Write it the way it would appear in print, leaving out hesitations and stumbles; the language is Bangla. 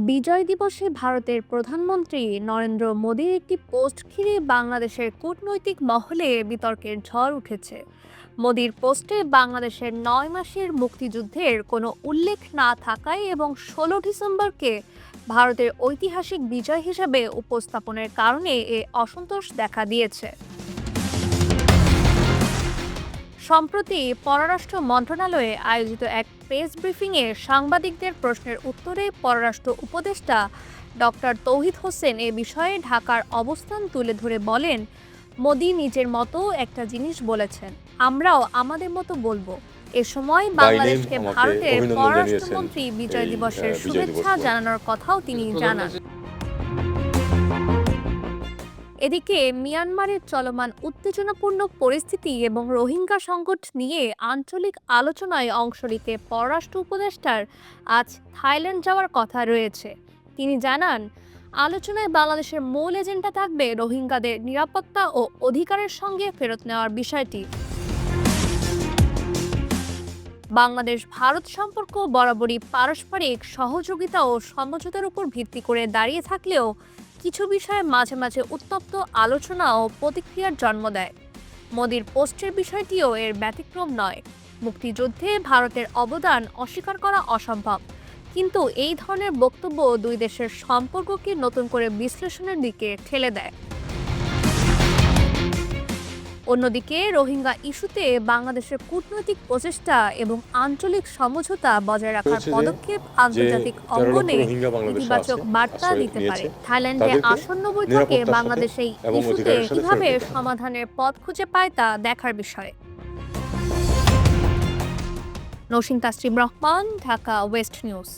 বিজয় দিবসে ভারতের প্রধানমন্ত্রী নরেন্দ্র মোদীর একটি পোস্ট ঘিরে বাংলাদেশের কূটনৈতিক মহলে বিতর্কের ঝড় উঠেছে। মোদীর পোস্টে বাংলাদেশের ৯ মাসের মুক্তিযুদ্ধের কোনো উল্লেখ না থাকায় এবং ১৬ ডিসেম্বরকে ভারতের ঐতিহাসিক বিজয় হিসেবে উপস্থাপনের কারণে এ অসন্তোষ দেখা দিয়েছে। সম্প্রতি পররাষ্ট্র মন্ত্রণালয়ে আয়োজিত এক প্রেস ব্রিফিংয়ে সাংবাদিকদের প্রশ্নের উত্তরে পররাষ্ট্র উপদেষ্টা ডক্টর তৌহিদ হোসেন এ বিষয়ে ঢাকার অবস্থান তুলে ধরে বলেন, মোদি নিজের মতো একটা জিনিস বলেছেন, আমরাও আমাদের মতো বলবো। এ সময় বাংলাদেশকে ভারতের পররাষ্ট্রমন্ত্রী বিজয় দিবসের শুভেচ্ছা জানানোর কথাও তিনি জানান। এদিকে মিয়ানমারের চলমান উত্তেজনাপূর্ণ পরিস্থিতি এবং রোহিঙ্গা সংকট নিয়ে আঞ্চলিক আলোচনায় অংশ নিতে পররাষ্ট্র উপদেষ্টার আজ থাইল্যান্ড যাওয়ার কথা রয়েছে। তিনি জানান, আলোচনায় বাংলাদেশের মূল এজেন্ডা থাকবে রোহিঙ্গাদের নিরাপত্তা ও অধিকারের সঙ্গে ফেরত নেওয়ার বিষয়টি। বাংলাদেশ ভারত সম্পর্ক বরাবরই পারস্পরিক সহযোগিতা ও সমঝোতার উপর ভিত্তি করে দাঁড়িয়ে থাকলেও কিছু বিষয়ে মাঝে মাঝে উত্তপ্ত আলোচনা ও প্রতিক্রিয়ার জন্ম দেয়। মোদির পোস্টের বিষয়টিও এর ব্যতিক্রম নয়। মুক্তিযুদ্ধে ভারতের অবদান অস্বীকার করা অসম্ভব, কিন্তু এই ধরনের বক্তব্য দুই দেশের সম্পর্ককে নতুন করে বিশ্লেষণের দিকে ঠেলে দেয়। অন্যদিকে রোহিঙ্গা ইস্যুতে বাংলাদেশের কূটনৈতিক প্রচেষ্টা এবং আঞ্চলিক সমঝোতা বজায় রাখার পদক্ষেপ আন্তর্জাতিক অঙ্গনে ইতিবাচক বার্তা দিতে পারে। থাইল্যান্ডে আসন্ন বৈঠকে বাংলাদেশ এই ইস্যুতে কিভাবে সমাধানের পথ খুঁজে পায় তা দেখার বিষয়। Nowshin Tasrim Rahman, Dhaka west news.